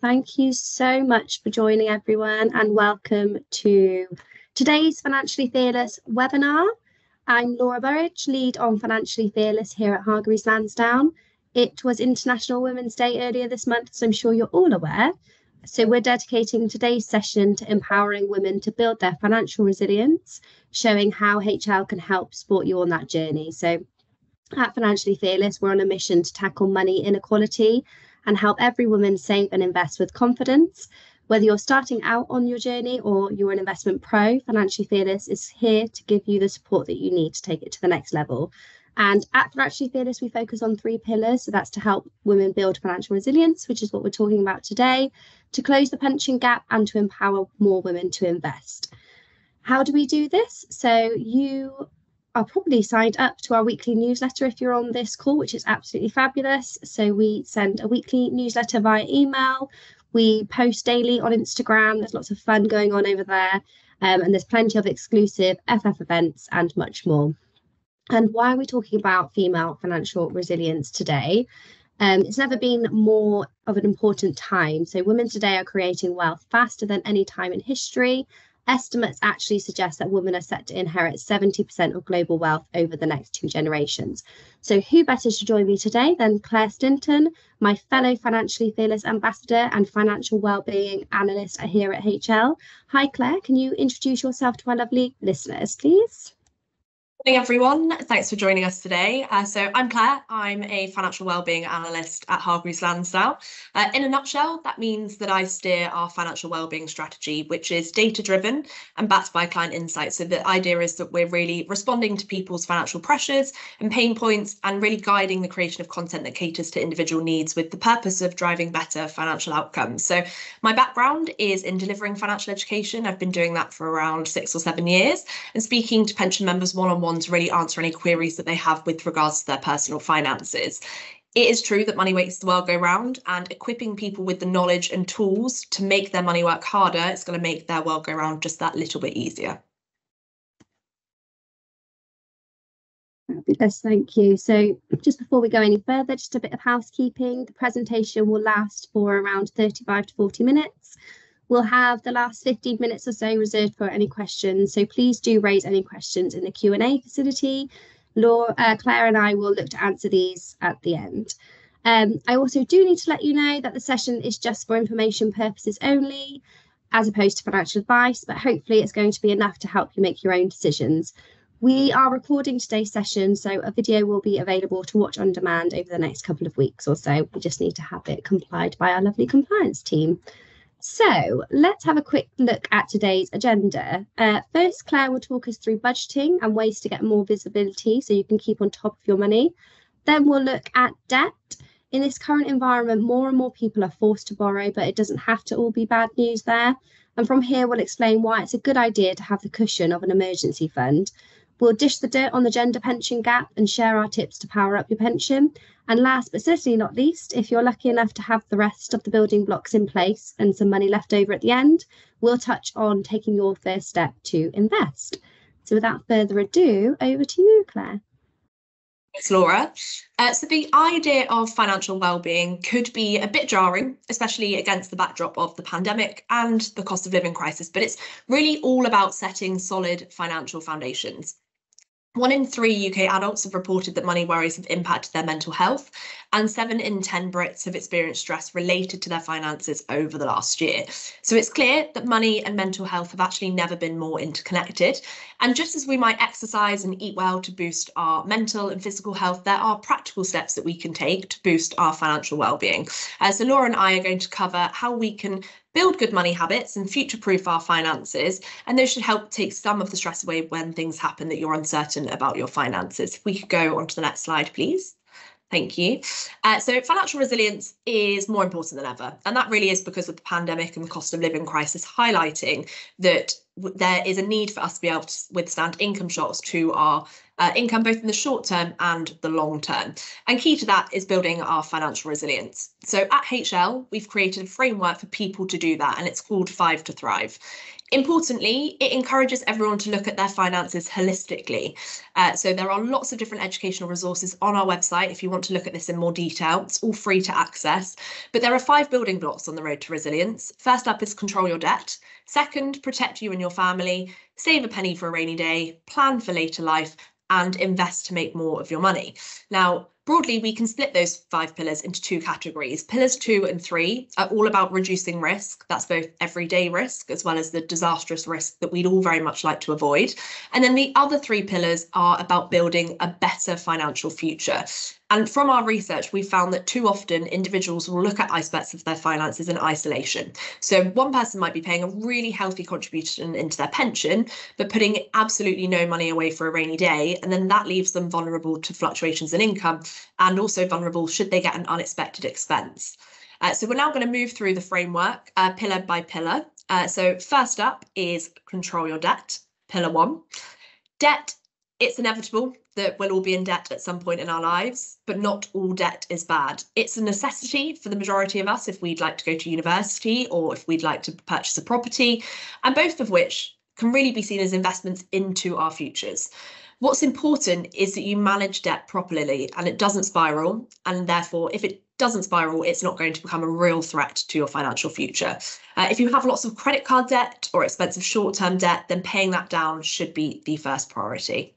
Thank you so much for joining, everyone, and welcome to today's Financially Fearless webinar. I'm Laura Burridge, lead on Financially Fearless here at Hargreaves Lansdown. It was International Women's Day earlier this month, so I'm sure you're all aware. So we're dedicating today's session to empowering women to build their financial resilience, showing how HL can help support you on that journey. So at Financially Fearless, we're on a mission to tackle money inequality and help every woman save and invest with confidence. Whether you're starting out on your journey or you're an investment pro, Financially Fearless is here to give you the support that you need to take it to the next level. And at Financially Fearless, we focus on 3 pillars. So that's to help women build financial resilience, which is what we're talking about today, to close the pension gap, and to empower more women to invest. How do we do this? So you are probably signed up to our weekly newsletter if you're on this call, which is absolutely fabulous. So we send a weekly newsletter via email. We post daily on Instagram. There's lots of fun going on over there. And there's plenty of exclusive FF events and much more. And why are we talking about female financial resilience today? It's never been more of an important time. So women today are creating wealth faster than any time in history. Estimates actually suggest that women are set to inherit 70% of global wealth over the next 2 generations. So who better to join me today than Claire Stinton, my fellow Financially Fearless ambassador and financial wellbeing analyst here at HL. Hi Claire, can you introduce yourself to our lovely listeners, please? Morning everyone, thanks for joining us today. So I'm Claire, I'm a financial wellbeing analyst at Hargreaves Lansdown. In a nutshell, that means that I steer our financial wellbeing strategy, which is data driven and backed by client insights. So the idea is that we're really responding to people's financial pressures and pain points and really guiding the creation of content that caters to individual needs with the purpose of driving better financial outcomes. So my background is in delivering financial education. I've been doing that for around 6 or 7 years and speaking to pension members one-on-one to really answer any queries that they have with regards to their personal finances. It is true that money makes the world go round, and equipping people with the knowledge and tools to make their money work harder is going to make their world go round just that little bit easier. Fabulous, thank you. So just before we go any further, just a bit of housekeeping. The presentation will last for around 35 to 40 minutes. We'll have the last 15 minutes or so reserved for any questions, so please do raise any questions in the Q&A facility. Claire and I will look to answer these at the end. I also do need to let you know that the session is just for information purposes only, as opposed to financial advice, but hopefully it's going to be enough to help you make your own decisions. We are recording today's session, so a video will be available to watch on demand over the next couple of weeks or so. We just need to have it complied by our lovely compliance team. So let's have a quick look at today's agenda. First, Claire will talk us through budgeting and ways to get more visibility so you can keep on top of your money. Then we'll look at debt. In this current environment, more and more people are forced to borrow, but it doesn't have to all be bad news there. And from here, we'll explain why it's a good idea to have the cushion of an emergency fund. We'll dish the dirt on the gender pension gap and share our tips to power up your pension. And last but certainly not least, if you're lucky enough to have the rest of the building blocks in place and some money left over at the end, we'll touch on taking your first step to invest. So without further ado, over to you, Claire. Thanks, Laura. So the idea of financial wellbeing could be a bit jarring, especially against the backdrop of the pandemic and the cost of living crisis, but it's really all about setting solid financial foundations. 1 in 3 UK adults have reported that money worries have impacted their mental health, and 7 in 10 Brits have experienced stress related to their finances over the last year. So it's clear that money and mental health have actually never been more interconnected. And just as we might exercise and eat well to boost our mental and physical health, there are practical steps that we can take to boost our financial well-being. So Laura and I are going to cover how we can build good money habits and future-proof our finances, and those should help take some of the stress away when things happen that you're uncertain about your finances. If we could go on to the next slide, please. Thank you. So financial resilience is more important than ever, and that really is because of the pandemic and the cost of living crisis highlighting that there is a need for us to be able to withstand income shocks to our income both in the short term and the long term. And key to that is building our financial resilience. So at HL, we've created a framework for people to do that, and it's called 5 to Thrive. Importantly, it encourages everyone to look at their finances holistically. So there are lots of different educational resources on our website if you want to look at this in more detail. It's all free to access. But there are 5 building blocks on the road to resilience. First up is control your debt. Second, protect you and your family. Save a penny for a rainy day. Plan for later life. And invest to make more of your money. Now, broadly, we can split those 5 pillars into 2 categories. Pillars 2 and 3 are all about reducing risk. That's both everyday risk as well as the disastrous risk that we'd all very much like to avoid. And then the other 3 pillars are about building a better financial future. And from our research, we found that too often individuals will look at aspects of their finances in isolation. So one person might be paying a really healthy contribution into their pension, but putting absolutely no money away for a rainy day. And then that leaves them vulnerable to fluctuations in income and also vulnerable should they get an unexpected expense. So we're now going to move through the framework pillar by pillar. So first up is control your debt, pillar 1. Debt, it's inevitable that we'll all be in debt at some point in our lives, but not all debt is bad. It's a necessity for the majority of us if we'd like to go to university or if we'd like to purchase a property, and both of which can really be seen as investments into our futures. What's important is that you manage debt properly and it doesn't spiral, and therefore if it doesn't spiral, it's not going to become a real threat to your financial future. If you have lots of credit card debt or expensive short-term debt, then paying that down should be the first priority.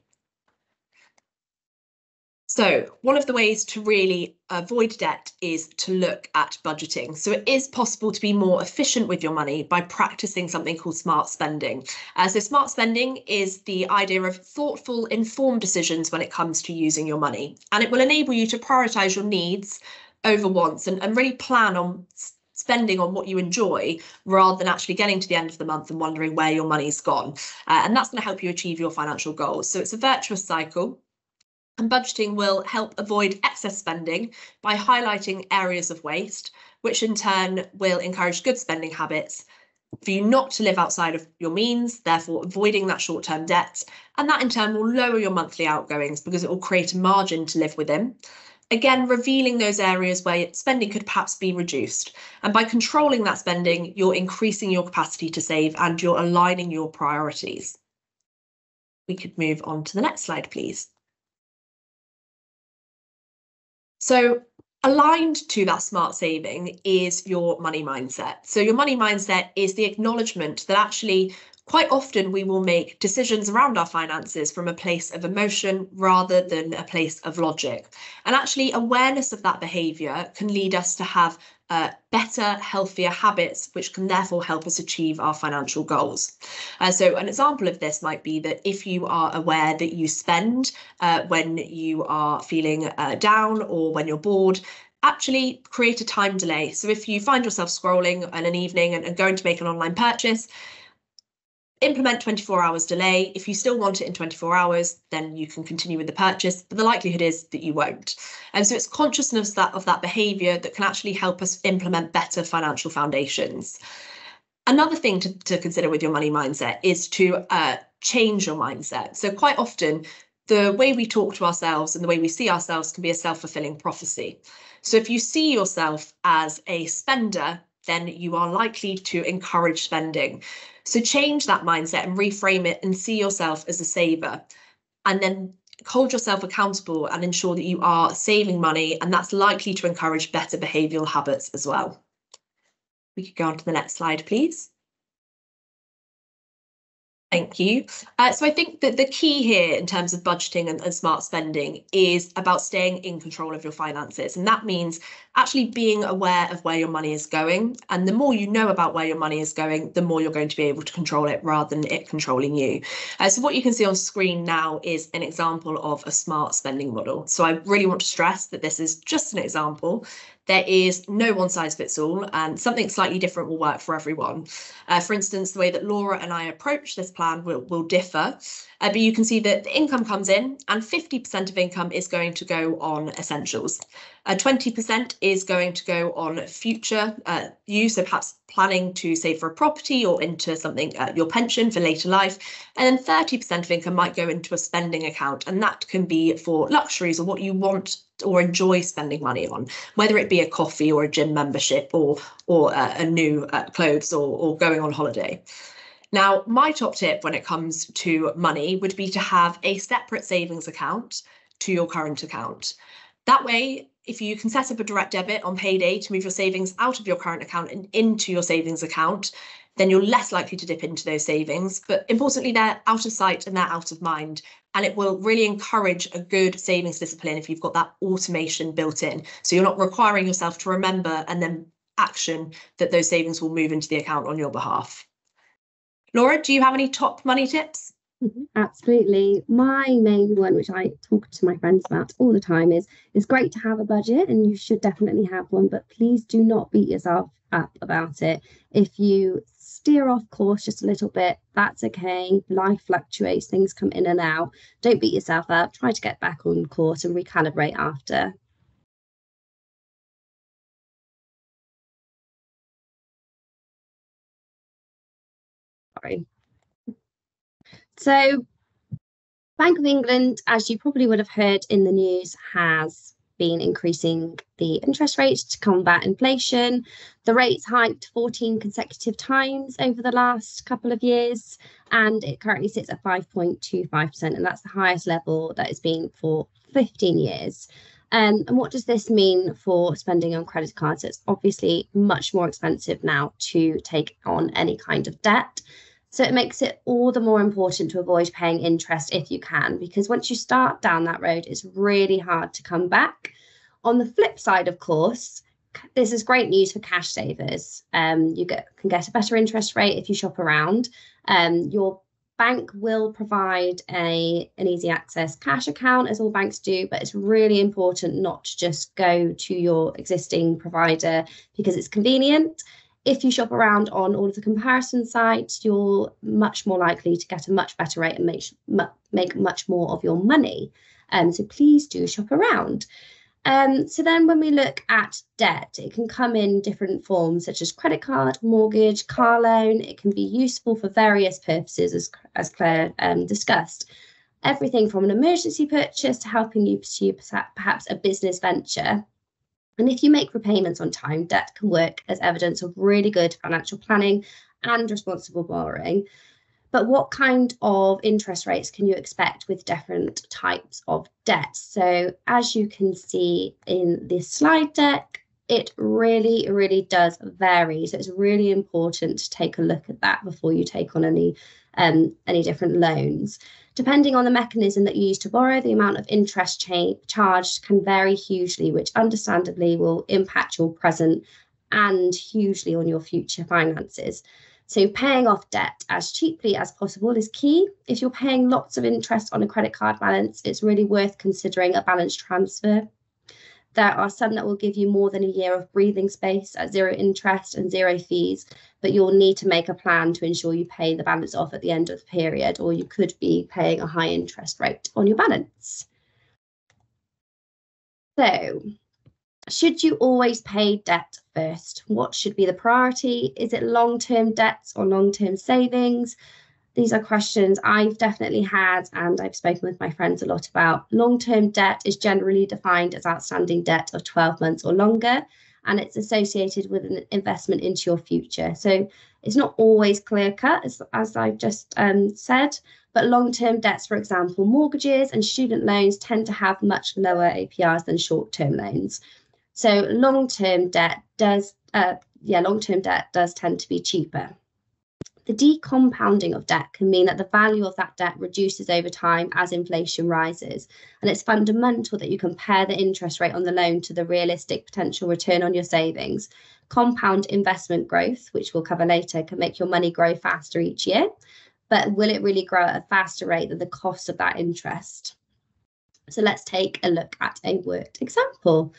So one of the ways to really avoid debt is to look at budgeting. So it is possible to be more efficient with your money by practicing something called smart spending. So smart spending is the idea of thoughtful, informed decisions when it comes to using your money. And it will enable you to prioritise your needs over wants and really plan on spending on what you enjoy rather than actually getting to the end of the month and wondering where your money's gone. And that's going to help you achieve your financial goals. So it's a virtuous cycle. And budgeting will help avoid excess spending by highlighting areas of waste, which in turn will encourage good spending habits for you not to live outside of your means, therefore avoiding that short-term debt. And that in turn will lower your monthly outgoings because it will create a margin to live within. Again, revealing those areas where spending could perhaps be reduced. And by controlling that spending, you're increasing your capacity to save and you're aligning your priorities. We could move on to the next slide, please. So aligned to that smart saving is your money mindset. So your money mindset is the acknowledgement that actually quite often we will make decisions around our finances from a place of emotion rather than a place of logic. And actually awareness of that behaviour can lead us to have better, healthier habits, which can therefore help us achieve our financial goals. So an example of this might be that if you are aware that you spend when you are feeling down or when you're bored, actually create a time delay. So if you find yourself scrolling in an evening and going to make an online purchase, implement 24 hours delay. If you still want it in 24 hours, then you can continue with the purchase, but the likelihood is that you won't. And so it's consciousness of that behaviour that can actually help us implement better financial foundations. Another thing to consider with your money mindset is to change your mindset. So quite often, the way we talk to ourselves and the way we see ourselves can be a self-fulfilling prophecy. So if you see yourself as a spender, then you are likely to encourage spending. So change that mindset and reframe it and see yourself as a saver, and then hold yourself accountable and ensure that you are saving money, and that's likely to encourage better behavioural habits as well. We could go on to the next slide, please. Thank you. So I think that the key here in terms of budgeting and smart spending is about staying in control of your finances. And that means actually being aware of where your money is going. And the more you know about where your money is going, the more you're going to be able to control it rather than it controlling you. So what you can see on screen now is an example of a smart spending model. So I really want to stress that this is just an example. there is no one size fits all, and something slightly different will work for everyone. For instance, the way that Laura and I approach this plan will differ, but you can see that the income comes in and 50% of income is going to go on essentials. 20% is going to go on future use, so perhaps planning to save for a property or into something, your pension for later life. And then 30% of income might go into a spending account, and that can be for luxuries or what you want or enjoy spending money on, whether it be a coffee or a gym membership or a new clothes or going on holiday. Now, my top tip when it comes to money would be to have a separate savings account to your current account. That way, if you can set up a direct debit on payday to move your savings out of your current account and into your savings account, then you're less likely to dip into those savings. But importantly, they're out of sight and they're out of mind. And it will really encourage a good savings discipline if you've got that automation built in. So you're not requiring yourself to remember and then action that those savings will move into the account on your behalf. Laura, do you have any top money tips? Absolutely. My main one, which I talk to my friends about all the time, is it's great to have a budget, and you should definitely have one, but please do not beat yourself up about it. If you steer off course just a little bit, that's okay. Life fluctuates, things come in and out. Don't beat yourself up. Try to get back on course and recalibrate after. Sorry. So Bank of England, as you probably would have heard in the news, has been increasing the interest rates to combat inflation. The rates hiked 14 consecutive times over the last couple of years, and it currently sits at 5.25%, and that's the highest level that it's been for 15 years. And what does this mean for spending on credit cards? It's obviously much more expensive now to take on any kind of debt. So it makes it all the more important to avoid paying interest if you can, because once you start down that road, it's really hard to come back. On the flip side, of course, this is great news for cash savers. You can get a better interest rate if you shop around. Your bank will provide an easy access cash account, as all banks do, but it's really important not to just go to your existing provider because it's convenient. If you shop around on all of the comparison sites, you're much more likely to get a much better rate and make much more of your money. So please do shop around. So then when we look at debt, it can come in different forms such as credit card, mortgage, car loan. It can be useful for various purposes, as Claire discussed. Everything from an emergency purchase to helping you pursue perhaps a business venture. And if you make repayments on time, debt can work as evidence of really good financial planning and responsible borrowing. But what kind of interest rates can you expect with different types of debt? So as you can see in this slide deck, it really, really does vary. So it's really important to take a look at that before you take on any different loans. Depending on the mechanism that you use to borrow, the amount of interest charged can vary hugely, which understandably will impact your present and hugely on your future finances. So paying off debt as cheaply as possible is key. If you're paying lots of interest on a credit card balance, it's really worth considering a balance transfer. There are some that will give you more than a year of breathing space at zero interest and zero fees, but you'll need to make a plan to ensure you pay the balance off at the end of the period, or you could be paying a high interest rate on your balance. So, should you always pay debt first? What should be the priority? Is it long-term debts or long-term savings? These are questions I've definitely had, and I've spoken with my friends a lot about. Long-term debt is generally defined as outstanding debt of 12 months or longer, and it's associated with an investment into your future. So it's not always clear-cut, as I've just said, but long-term debts, for example, mortgages and student loans tend to have much lower APRs than short-term loans. So long-term debt does tend to be cheaper. The decompounding of debt can mean that the value of that debt reduces over time as inflation rises. And it's fundamental that you compare the interest rate on the loan to the realistic potential return on your savings. Compound investment growth, which we'll cover later, can make your money grow faster each year. But will it really grow at a faster rate than the cost of that interest? So let's take a look at a worked example.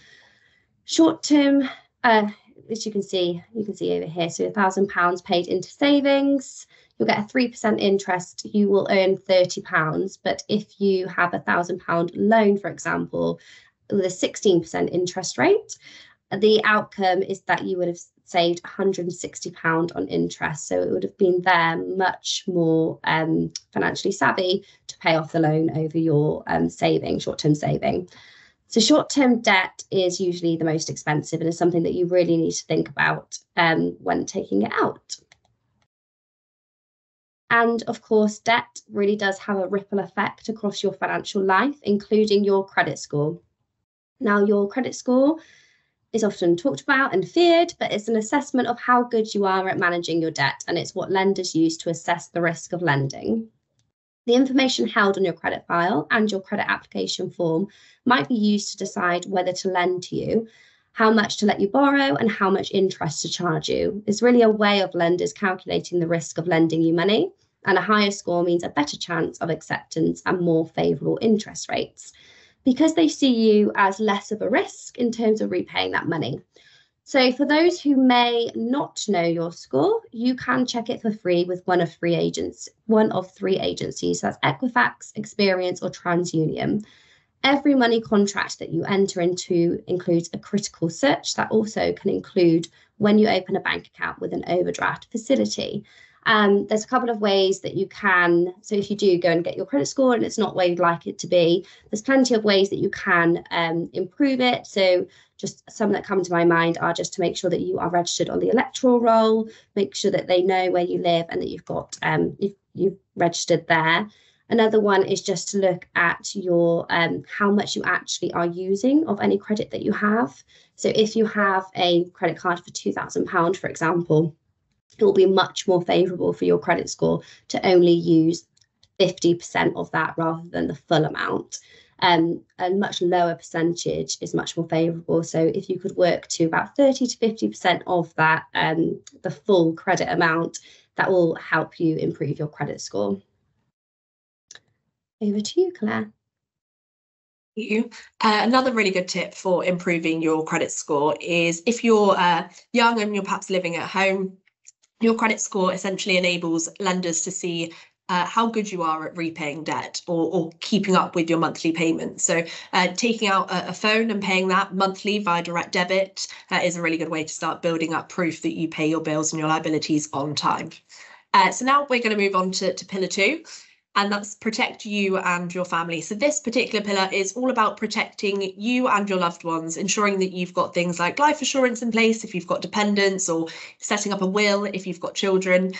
Short term, as you can see over here, so £1,000 paid into savings, you'll get a 3% interest, you will earn £30. But if you have £1,000 loan, for example, with a 16% interest rate, the outcome is that you would have saved £160 on interest. So it would have been there much more financially savvy to pay off the loan over your short-term saving. So short-term debt is usually the most expensive and is something that you really need to think about when taking it out. And of course, debt really does have a ripple effect across your financial life, including your credit score. Now, your credit score is often talked about and feared, but it's an assessment of how good you are at managing your debt, and it's what lenders use to assess the risk of lending. The information held on your credit file and your credit application form might be used to decide whether to lend to you, how much to let you borrow, and how much interest to charge you. It's really a way of lenders calculating the risk of lending you money, and a higher score means a better chance of acceptance and more favourable interest rates, because they see you as less of a risk in terms of repaying that money. So for those who may not know your score, you can check it for free with one of three agencies. So that's Equifax, Experian, or TransUnion. Every money contract that you enter into includes a critical search that also can include when you open a bank account with an overdraft facility. There's a couple of ways that you can, so if you do go and get your credit score and it's not where you'd like it to be, there's plenty of ways that you can improve it. So just some that come to my mind are just to make sure that you are registered on the electoral roll, make sure that they know where you live and that you've got you've registered there. Another one is just to look at your how much you actually are using of any credit that you have. So if you have a credit card for £2,000, for example, it will be much more favourable for your credit score to only use 50% of that rather than the full amount. A much lower percentage is much more favourable. So if you could work to about 30 to 50% of that, the full credit amount, that will help you improve your credit score. Over to you, Claire. Another really good tip for improving your credit score is if you're young and you're perhaps living at home, your credit score essentially enables lenders to see how good you are at repaying debt or keeping up with your monthly payments. So taking out a phone and paying that monthly via direct debit is a really good way to start building up proof that you pay your bills and your liabilities on time. So now we're going to move on to pillar 2. And that's protect you and your family. So this particular pillar is all about protecting you and your loved ones, ensuring that you've got things like life assurance in place if you've got dependents, or setting up a will if you've got children.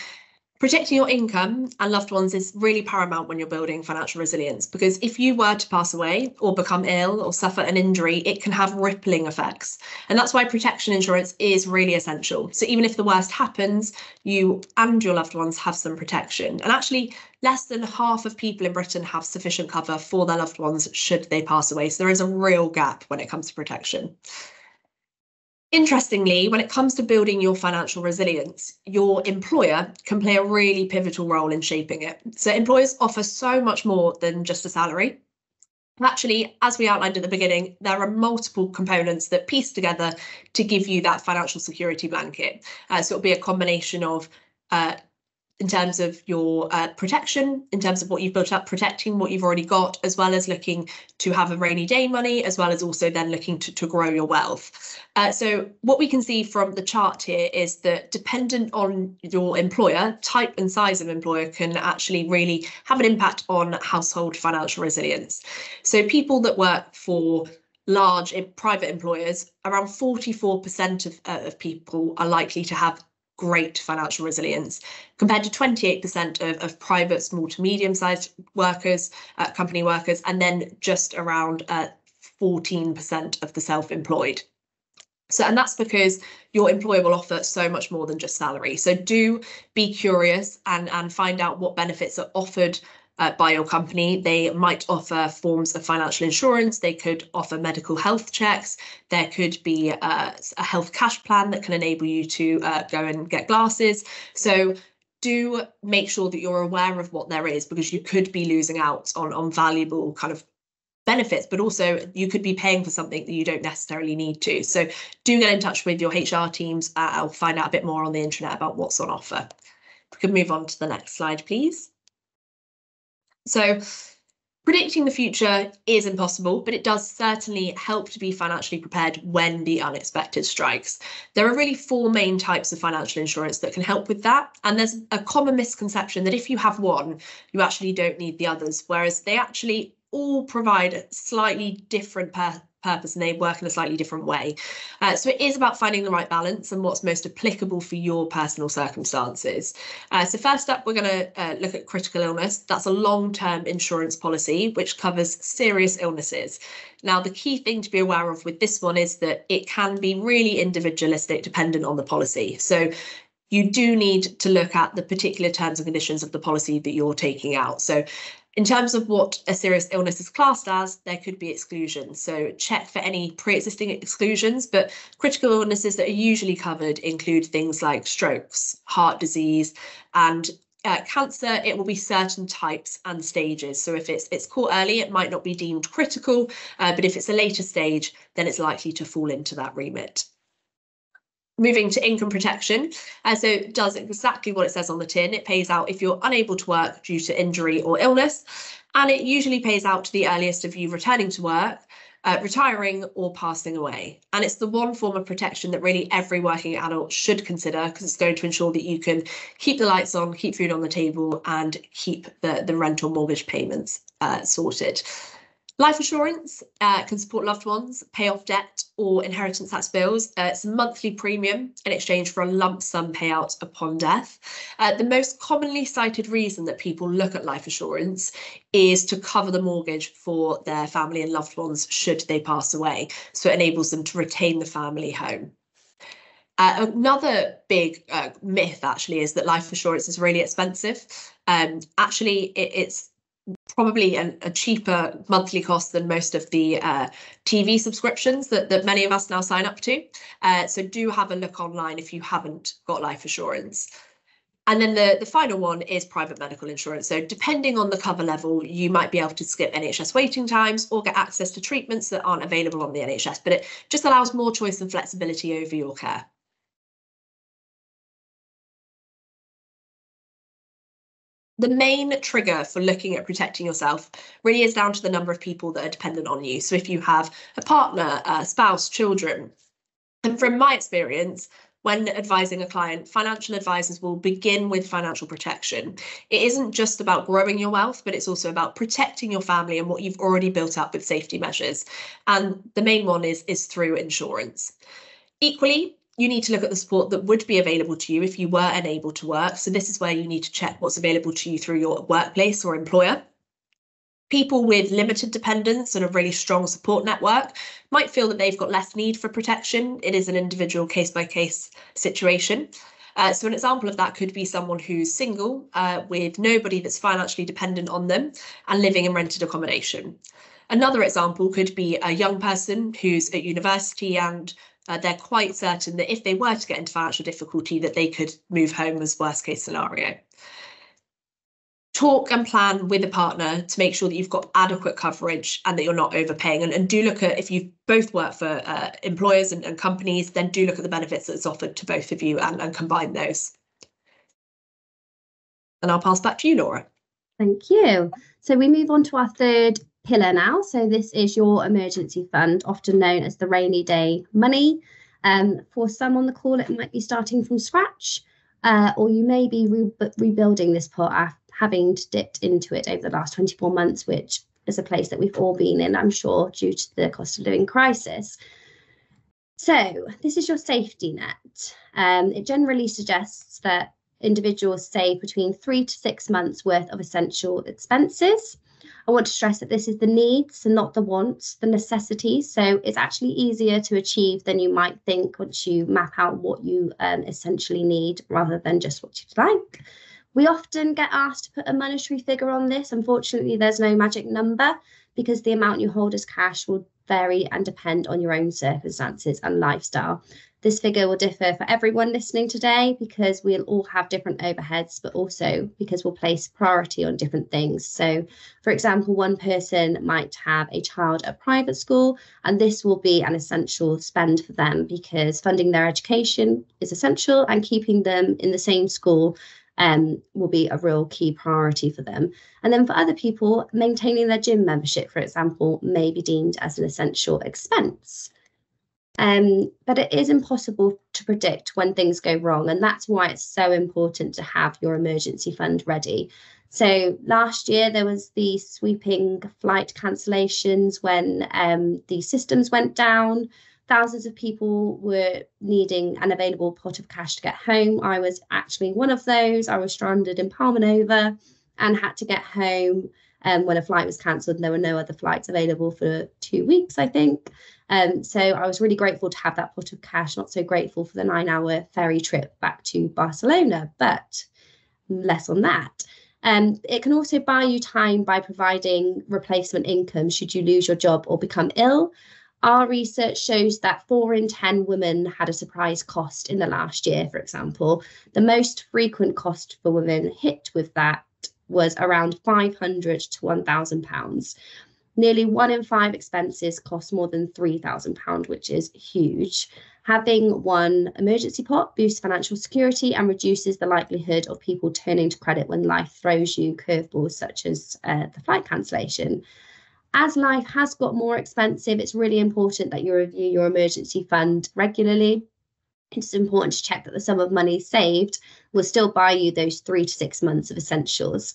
Protecting your income and loved ones is really paramount when you're building financial resilience, because if you were to pass away or become ill or suffer an injury, it can have rippling effects. And that's why protection insurance is really essential. So even if the worst happens, you and your loved ones have some protection. And actually, less than half of people in Britain have sufficient cover for their loved ones should they pass away. So there is a real gap when it comes to protection. Interestingly, when it comes to building your financial resilience, your employer can play a really pivotal role in shaping it. So employers offer so much more than just a salary. Actually, as we outlined at the beginning, there are multiple components that piece together to give you that financial security blanket. So it'll be a combination of in terms of your protection, in terms of what you've built up, protecting what you've already got, as well as looking to have a rainy day money, as well as also then looking to grow your wealth. So what we can see from the chart here is that dependent on your employer, type and size of employer can actually really have an impact on household financial resilience. So people that work for large private employers, around 44% of people are likely to have great financial resilience, compared to 28% of private small to medium-sized workers, company workers, and then just around 14% of the self-employed. So, and that's because your employer will offer so much more than just salary. So do be curious and find out what benefits are offered by your company. They might offer forms of financial insurance. They could offer medical health checks. There could be a health cash plan that can enable you to go and get glasses. So do make sure that you're aware of what there is, because you could be losing out on valuable kind of benefits, but also you could be paying for something that you don't necessarily need to. So do get in touch with your HR teams. I'll find out a bit more on the internet about what's on offer. We could move on to the next slide, please. So predicting the future is impossible, but it does certainly help to be financially prepared when the unexpected strikes. There are really 4 main types of financial insurance that can help with that. And there's a common misconception that if you have one, you actually don't need the others, whereas they actually all provide a slightly different purpose and they work in a slightly different way. So it is about finding the right balance and what's most applicable for your personal circumstances. So first up, we're going to look at critical illness. That's a long-term insurance policy which covers serious illnesses. Now, the key thing to be aware of with this one is that it can be really individualistic, dependent on the policy. So you do need to look at the particular terms and conditions of the policy that you're taking out. So in terms of what a serious illness is classed as, there could be exclusions. So check for any pre-existing exclusions, but critical illnesses that are usually covered include things like strokes, heart disease, and cancer. It will be certain types and stages. So if it's caught early, it might not be deemed critical, but if it's a later stage, then it's likely to fall into that remit. Moving to income protection, so it does exactly what it says on the tin. It pays out if you're unable to work due to injury or illness, and it usually pays out to the earliest of you returning to work, retiring or passing away. And it's the one form of protection that really every working adult should consider, because it's going to ensure that you can keep the lights on, keep food on the table, and keep the rent or mortgage payments sorted. Life assurance can support loved ones, pay off debt or inheritance tax bills. It's a monthly premium in exchange for a lump sum payout upon death. The most commonly cited reason that people look at life assurance is to cover the mortgage for their family and loved ones should they pass away. So it enables them to retain the family home. Another big myth actually is that life assurance is really expensive. Actually, it's probably a cheaper monthly cost than most of the TV subscriptions that many of us now sign up to. So do have a look online if you haven't got life assurance. And then the final one is private medical insurance. So depending on the cover level, you might be able to skip NHS waiting times or get access to treatments that aren't available on the NHS, but it just allows more choice and flexibility over your care. The main trigger for looking at protecting yourself really is down to the number of people that are dependent on you. So if you have a partner, a spouse, children, and from my experience, when advising a client, financial advisors will begin with financial protection. It isn't just about growing your wealth, but it's also about protecting your family and what you've already built up with safety measures. And the main one is through insurance. Equally, you need to look at the support that would be available to you if you were unable to work. So this is where you need to check what's available to you through your workplace or employer. People with limited dependence and a really strong support network might feel that they've got less need for protection. It is an individual case-by-case situation. So an example of that could be someone who's single with nobody that's financially dependent on them and living in rented accommodation. Another example could be a young person who's at university and they're quite certain that if they were to get into financial difficulty, that they could move home as worst case scenario. Talk and plan with a partner to make sure that you've got adequate coverage and that you're not overpaying. And do look at, if you both work for employers and companies, then do look at the benefits that's offered to both of you and combine those. And I'll pass back to you, Laura. Thank you. So we move on to our third pillar now. So this is your emergency fund, often known as the rainy day money. For some on the call, it might be starting from scratch, or you may be rebuilding this pot having dipped into it over the last 24 months, which is a place that we've all been in, I'm sure, due to the cost of living crisis. So this is your safety net. It generally suggests that individuals save between 3 to 6 months worth of essential expenses. I want to stress that this is the needs and not the wants, the necessities. So it's actually easier to achieve than you might think once you map out what you essentially need rather than just what you'd like. We often get asked to put a monetary figure on this. Unfortunately, there's no magic number because the amount you hold as cash will vary and depend on your own circumstances and lifestyle. This figure will differ for everyone listening today because we'll all have different overheads, but also because we'll place priority on different things. So, for example, one person might have a child at private school, and this will be an essential spend for them because funding their education is essential, and keeping them in the same school will be a real key priority for them. And then for other people, maintaining their gym membership, for example, may be deemed as an essential expense. But it is impossible to predict when things go wrong, and that's why it's so important to have your emergency fund ready. So last year there was the sweeping flight cancellations when the systems went down. Thousands of people were needing an available pot of cash to get home. I was actually one of those. I was stranded in Palma Nova and had to get home when a flight was cancelled, and there were no other flights available for 2 weeks, I think. So I was really grateful to have that pot of cash, not so grateful for the 9-hour ferry trip back to Barcelona, but less on that. It can also buy you time by providing replacement income should you lose your job or become ill. Our research shows that 4 in 10 women had a surprise cost in the last year, for example. The most frequent cost for women hit with that was around £500 to £1,000. Nearly 1 in 5 expenses cost more than £3,000, which is huge. Having one emergency pot boosts financial security and reduces the likelihood of people turning to credit when life throws you curveballs such as the flight cancellation. As life has got more expensive, it's really important that you review your emergency fund regularly. It's important to check that the sum of money saved will still buy you those 3 to 6 months of essentials.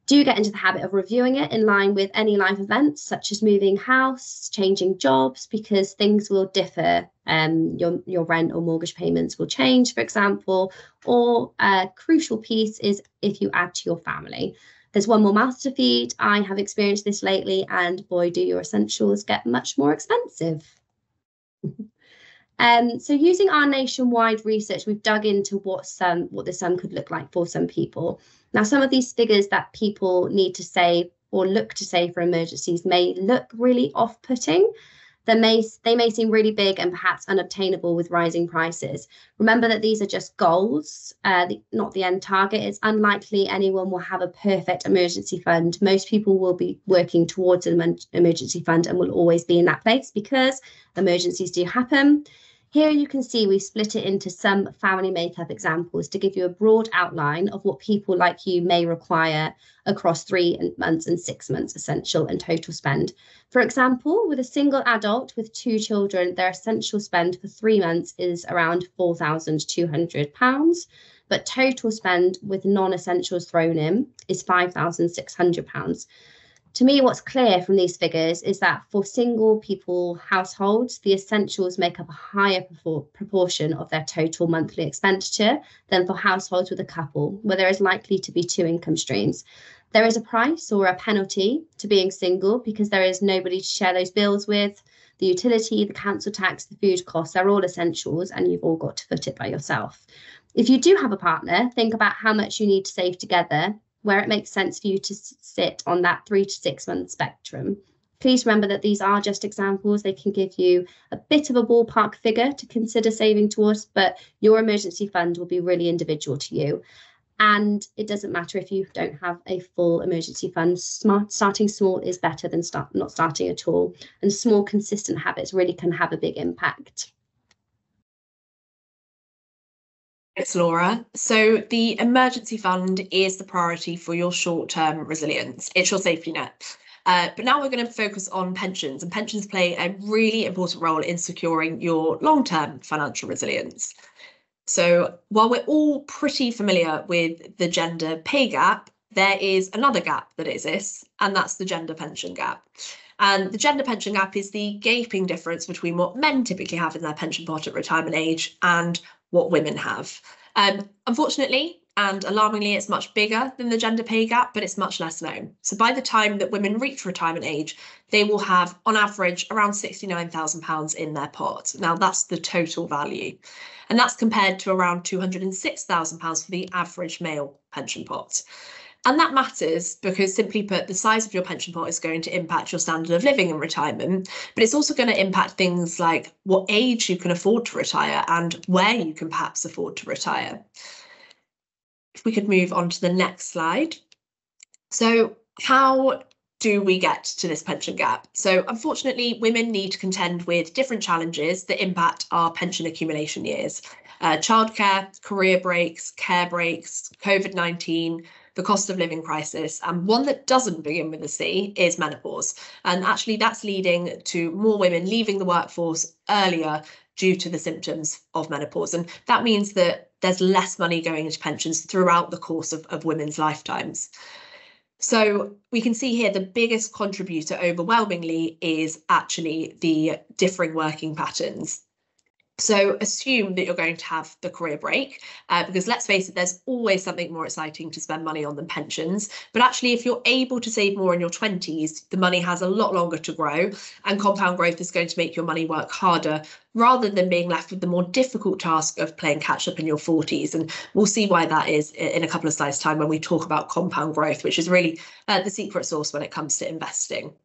Do get into the habit of reviewing it in line with any life events, such as moving house, changing jobs, because things will differ. Your rent or mortgage payments will change, for example, or a crucial piece is if you add to your family. There's one more mouth to feed. I have experienced this lately, and boy, do your essentials get much more expensive. So using our nationwide research, we've dug into what the sum could look like for some people. Now, some of these figures that people need to save or look to save for emergencies may look really off-putting. They may seem really big and perhaps unobtainable with rising prices. Remember that these are just goals, not the end target. It's unlikely anyone will have a perfect emergency fund. Most people will be working towards an emergency fund and will always be in that place because emergencies do happen. Here you can see we split it into some family makeup examples to give you a broad outline of what people like you may require across 3 months and 6 months essential and total spend. For example, with a single adult with 2 children, their essential spend for 3 months is around £4,200, but total spend with non-essentials thrown in is £5,600. To me, what's clear from these figures is that for single people households, the essentials make up a higher proportion of their total monthly expenditure than for households with a couple, where there is likely to be 2 income streams. There is a price or a penalty to being single because there is nobody to share those bills with. The utility, the council tax, the food costs, they're all essentials, and you've all got to foot it by yourself. If you do have a partner, think about how much you need to save together, where it makes sense for you to sit on that 3 to 6 month spectrum. Please remember that these are just examples. They can give you a bit of a ballpark figure to consider saving towards, but your emergency fund will be really individual to you. And it doesn't matter if you don't have a full emergency fund. Starting small is better than not starting at all. And small, consistent habits really can have a big impact. Thanks, Laura. So the emergency fund is the priority for your short-term resilience. It's your safety net. But now we're going to focus on pensions, and pensions play a really important role in securing your long-term financial resilience. So while we're all pretty familiar with the gender pay gap, there is another gap that exists, and that's the gender pension gap. And the gender pension gap is the gaping difference between what men typically have in their pension pot at retirement age and what women have. Unfortunately, and alarmingly, it's much bigger than the gender pay gap, but it's much less known. So by the time that women reach retirement age, they will have, on average, around £69,000 in their pot. Now, that's the total value. And that's compared to around £206,000 for the average male pension pot. And that matters because, simply put, the size of your pension pot is going to impact your standard of living in retirement, but it's also going to impact things like what age you can afford to retire and where you can perhaps afford to retire. If we could move on to the next slide. So how do we get to this pension gap? So unfortunately, women need to contend with different challenges that impact our pension accumulation years. Childcare, career breaks, care breaks, COVID-19, the cost of living crisis, and one that doesn't begin with a C is menopause. And actually that's leading to more women leaving the workforce earlier due to the symptoms of menopause. And that means that there's less money going into pensions throughout the course of women's lifetimes. So we can see here the biggest contributor overwhelmingly is actually the differing working patterns. So assume that you're going to have the career break, because let's face it, there's always something more exciting to spend money on than pensions. But actually, if you're able to save more in your 20s, the money has a lot longer to grow, and compound growth is going to make your money work harder rather than being left with the more difficult task of playing catch up in your 40s. And we'll see why that is in a couple of slides' time when we talk about compound growth, which is really the secret sauce when it comes to investing.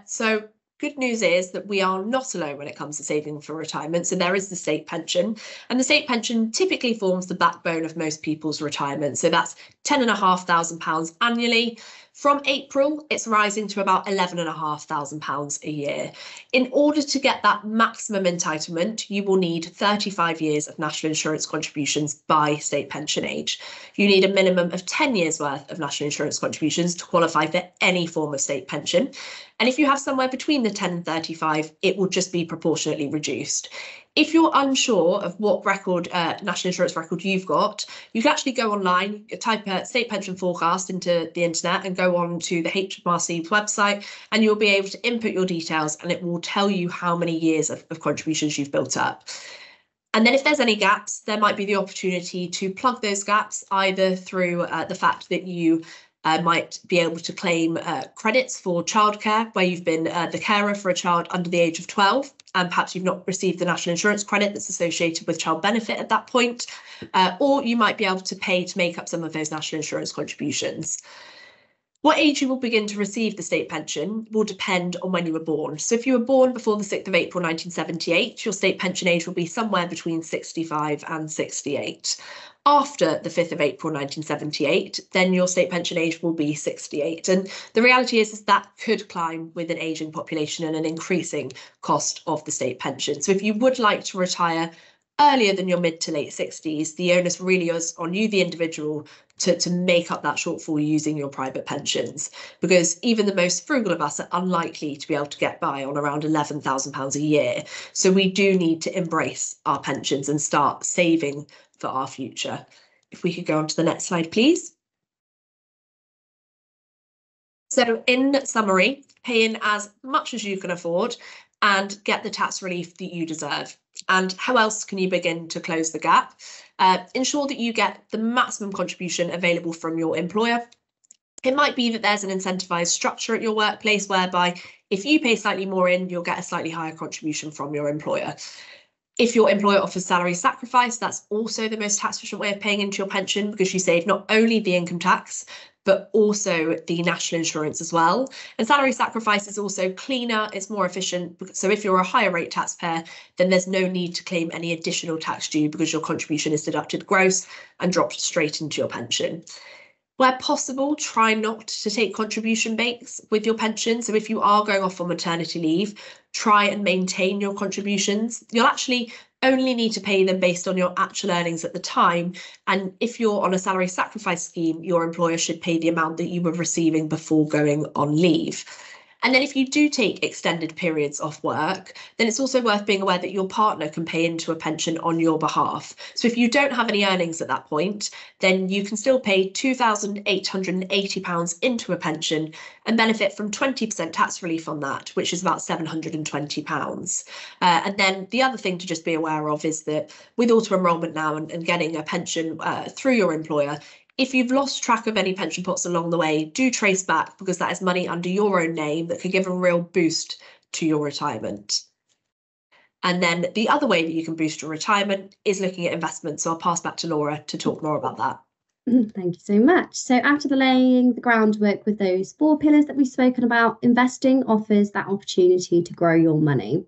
So good news is that we are not alone when it comes to saving for retirement. So there is the state pension, and the state pension typically forms the backbone of most people's retirement. So that's £10,500 annually. From April, it's rising to about £11,500 a year. In order to get that maximum entitlement, you will need 35 years of national insurance contributions by state pension age. You need a minimum of 10 years worth of national insurance contributions to qualify for any form of state pension. And if you have somewhere between the 10 and 35, it will just be proportionately reduced. If you're unsure of what record, national insurance record you've got, you can actually go online, type state pension forecast into the internet and go on to the HMRC website, and you'll be able to input your details and it will tell you how many years of contributions you've built up. And then if there's any gaps, there might be the opportunity to plug those gaps either through the fact that you might be able to claim credits for childcare, where you've been the carer for a child under the age of 12, and perhaps you've not received the national insurance credit that's associated with child benefit at that point, or you might be able to pay to make up some of those national insurance contributions. What age you will begin to receive the state pension will depend on when you were born. So if you were born before the 6th of April 1978, your state pension age will be somewhere between 65 and 68. After the 5th of April 1978, then your state pension age will be 68. And the reality is that could climb with an ageing population and an increasing cost of the state pension. So if you would like to retire earlier than your mid to late 60s, the onus really is on you, the individual, to make up that shortfall using your private pensions, because even the most frugal of us are unlikely to be able to get by on around £11,000 a year. So we do need to embrace our pensions and start saving for our future. If we could go on to the next slide, please. So in summary, pay in as much as you can afford and get the tax relief that you deserve. And how else can you begin to close the gap? Ensure that you get the maximum contribution available from your employer. It might be that there's an incentivized structure at your workplace whereby if you pay slightly more in, you'll get a slightly higher contribution from your employer. If your employer offers salary sacrifice, that's also the most tax efficient way of paying into your pension, because you save not only the income tax, but also the national insurance as well. And salary sacrifice is also cleaner, it's more efficient. So if you're a higher rate taxpayer, then there's no need to claim any additional tax due because your contribution is deducted gross and dropped straight into your pension. Where possible, try not to take contribution breaks with your pension. So if you are going off on maternity leave, try and maintain your contributions. You'll actually only need to pay them based on your actual earnings at the time. And if you're on a salary sacrifice scheme, your employer should pay the amount that you were receiving before going on leave. And then if you do take extended periods off work, then it's also worth being aware that your partner can pay into a pension on your behalf. So if you don't have any earnings at that point, then you can still pay £2,880 into a pension and benefit from 20% tax relief on that, which is about £720. And then the other thing to just be aware of is that with auto enrolment now and getting a pension through your employer, if you've lost track of any pension pots along the way, do trace back, because that is money under your own name that could give a real boost to your retirement. And then the other way that you can boost your retirement is looking at investments. So I'll pass back to Laura to talk more about that. Thank you so much. So after laying the groundwork with those 4 pillars that we've spoken about, investing offers that opportunity to grow your money.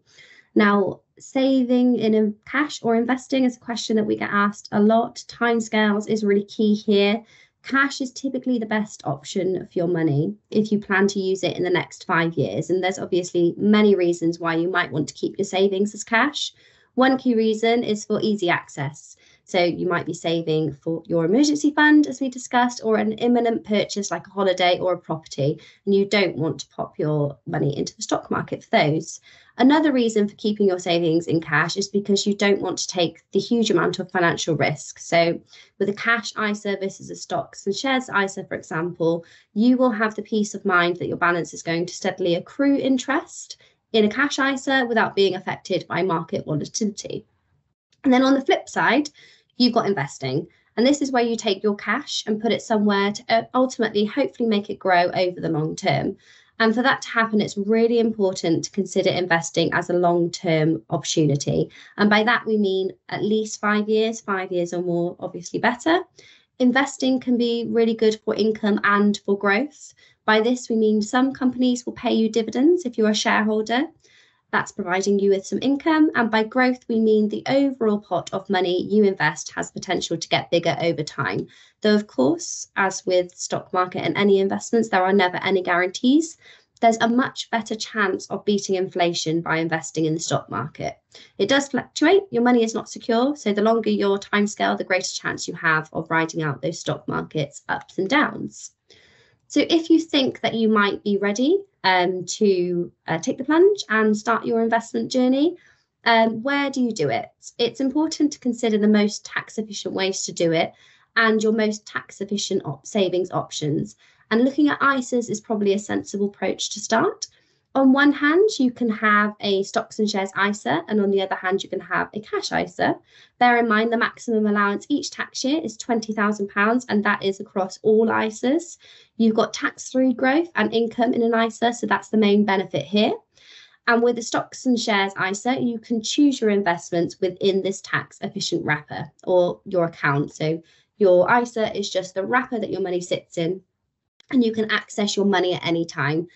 Now, saving in a cash or investing is a question that we get asked a lot. Timescales is really key here. Cash is typically the best option for your money if you plan to use it in the next 5 years. And there's obviously many reasons why you might want to keep your savings as cash. One key reason is for easy access. So you might be saving for your emergency fund, as we discussed, or an imminent purchase like a holiday or a property, and you don't want to pop your money into the stock market for those. Another reason for keeping your savings in cash is because you don't want to take the huge amount of financial risk. So with a cash ISA versus a stocks and shares ISA, for example, you will have the peace of mind that your balance is going to steadily accrue interest in a cash ISA without being affected by market volatility. And then on the flip side, you've got investing. And this is where you take your cash and put it somewhere to ultimately, hopefully, make it grow over the long term. And for that to happen, it's really important to consider investing as a long-term opportunity. And by that, we mean at least 5 years or more, obviously better. Investing can be really good for income and for growth. By this, we mean some companies will pay you dividends if you're a shareholder. That's providing you with some income. And by growth, we mean the overall pot of money you invest has potential to get bigger over time. Though, of course, as with stock market and any investments, there are never any guarantees. There's a much better chance of beating inflation by investing in the stock market. It does fluctuate. Your money is not secure. So the longer your timescale, the greater chance you have of riding out those stock markets ups and downs. So if you think that you might be ready to take the plunge and start your investment journey, where do you do it? It's important to consider the most tax efficient ways to do it and your most tax efficient savings options. And looking at ISAs is probably a sensible approach to start. On one hand, you can have a stocks and shares ISA, and on the other hand, you can have a cash ISA. Bear in mind the maximum allowance each tax year is £20,000, and that is across all ISAs. You've got tax-free growth and income in an ISA, so that's the main benefit here. And with the stocks and shares ISA, you can choose your investments within this tax-efficient wrapper or your account. So your ISA is just the wrapper that your money sits in, and you can access your money at any time.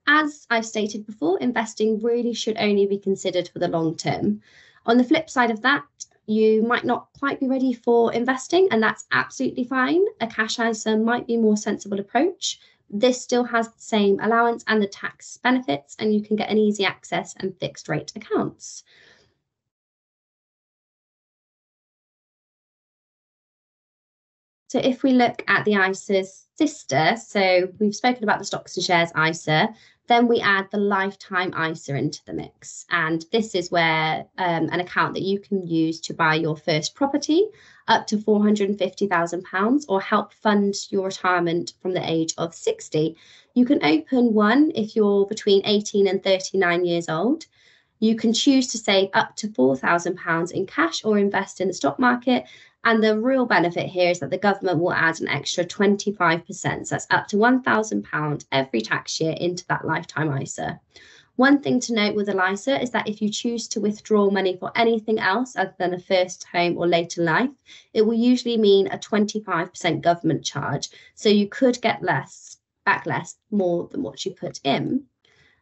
As I've stated before, investing really should only be considered for the long term. On the flip side of that, you might not quite be ready for investing, and that's absolutely fine. A cash ISA might be a more sensible approach. This still has the same allowance and the tax benefits, and you can get an easy access and fixed rate accounts. So if we look at the ISA's sister, so we've spoken about the stocks and shares ISA, then we add the lifetime ISA into the mix. And this is where an account that you can use to buy your first property up to £450,000 or help fund your retirement from the age of 60. You can open one if you're between 18 and 39 years old. You can choose to save up to £4,000 in cash or invest in the stock market. And the real benefit here is that the government will add an extra 25%. So that's up to £1,000 every tax year into that lifetime ISA. One thing to note with an ISA is that if you choose to withdraw money for anything else other than a first home or later life, it will usually mean a 25% government charge. So you could get back less more than what you put in.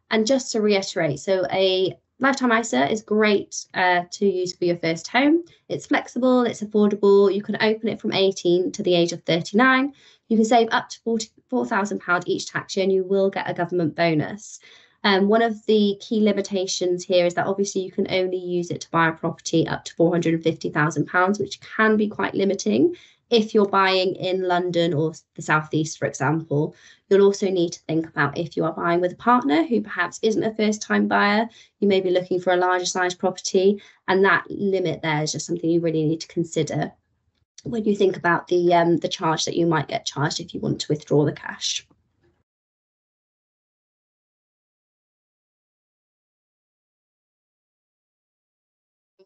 And just to reiterate, so a lifetime ISA is great to use for your first home. It's flexible, it's affordable. You can open it from 18 to the age of 39. You can save up to £44,000 each tax year, and you will get a government bonus. One of the key limitations here is that obviously you can only use it to buy a property up to £450,000, which can be quite limiting. If you're buying in London or the Southeast, for example, you'll also need to think about if you are buying with a partner who perhaps isn't a first-time buyer, you may be looking for a larger size property, and that limit there is just something you really need to consider when you think about the charge that you might get charged if you want to withdraw the cash.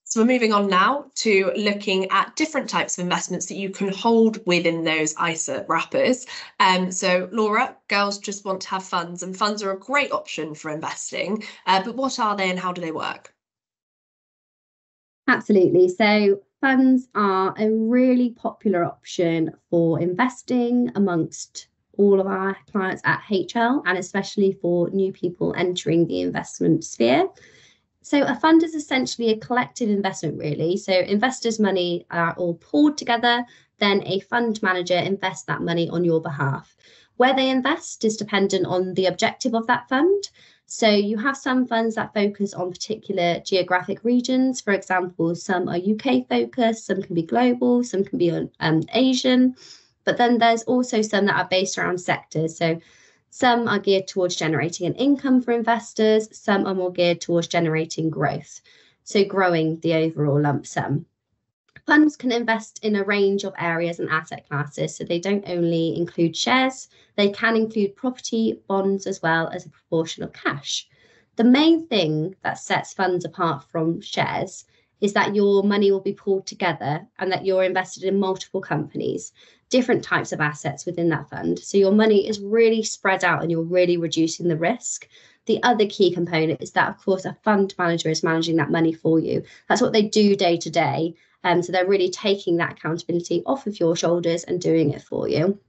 So we're moving on now to looking at different types of investments that you can hold within those ISA wrappers. So Laura, girls just want to have funds, and funds are a great option for investing. But what are they and how do they work? Absolutely. So Funds are a really popular option for investing amongst all of our clients at HL, and especially for new people entering the investment sphere. So a fund is essentially a collective investment, really. So investors' money are all pooled together, then a fund manager invests that money on your behalf. Where they invest is dependent on the objective of that fund. So you have some funds that focus on particular geographic regions. For example, some are UK focused, some can be global, some can be Asian. But then there's also some that are based around sectors. So some are geared towards generating an income for investors, some are more geared towards generating growth, so growing the overall lump sum. Funds can invest in a range of areas and asset classes, so they don't only include shares, they can include property, bonds, as well as a proportion of cash. The main thing that sets funds apart from shares is that your money will be pooled together and that you're invested in multiple companies, different types of assets within that fund. So your money is really spread out and you're really reducing the risk. The other key component is that, of course, a fund manager is managing that money for you. That's what they do day to day. So they're really taking that accountability off of your shoulders and doing it for you.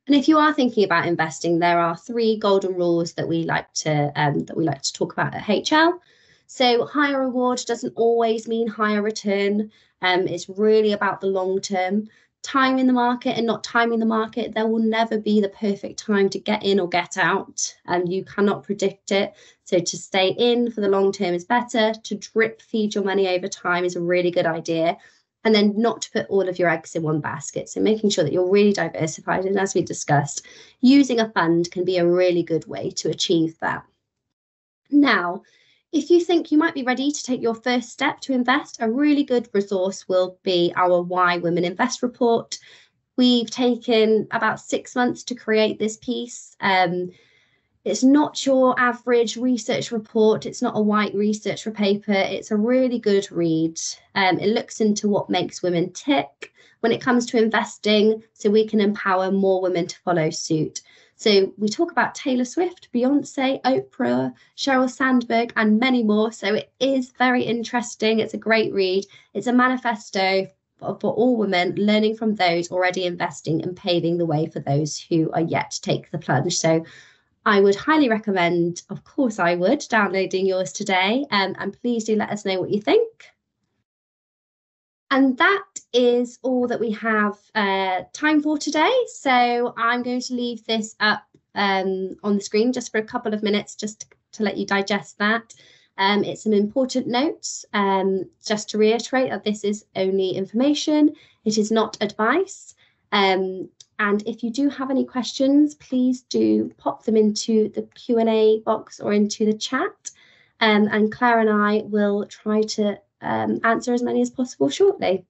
And if you are thinking about investing, there are 3 golden rules that we like to talk about at HL. So higher reward doesn't always mean higher return. It's really about the long term. Timing the market and not timing the market, there will never be the perfect time to get in or get out, and you cannot predict it. So to stay in for the long term is better. To drip feed your money over time is a really good idea. And then not to put all of your eggs in one basket. So making sure that you're really diversified. And as we discussed, using a fund can be a really good way to achieve that. Now, if you think you might be ready to take your first step to invest, a really good resource will be our Why Women Invest report. We've taken about 6 months to create this piece. It's not your average research report. It's not a white research paper. It's a really good read. It looks into what makes women tick when it comes to investing, so we can empower more women to follow suit. So we talk about Taylor Swift, Beyonce, Oprah, Sheryl Sandberg, and many more. So it is very interesting. It's a great read. It's a manifesto for all women, learning from those already investing and paving the way for those who are yet to take the plunge. So I would highly recommend, of course I would, downloading yours today. And please do let us know what you think. And that is all that we have time for today. So I'm going to leave this up on the screen just for a couple of minutes, just to let you digest that. It's some important notes, just to reiterate that this is only information. It is not advice. And if you do have any questions, please do pop them into the Q&A box or into the chat. And Claire and I will try to answer as many as possible shortly.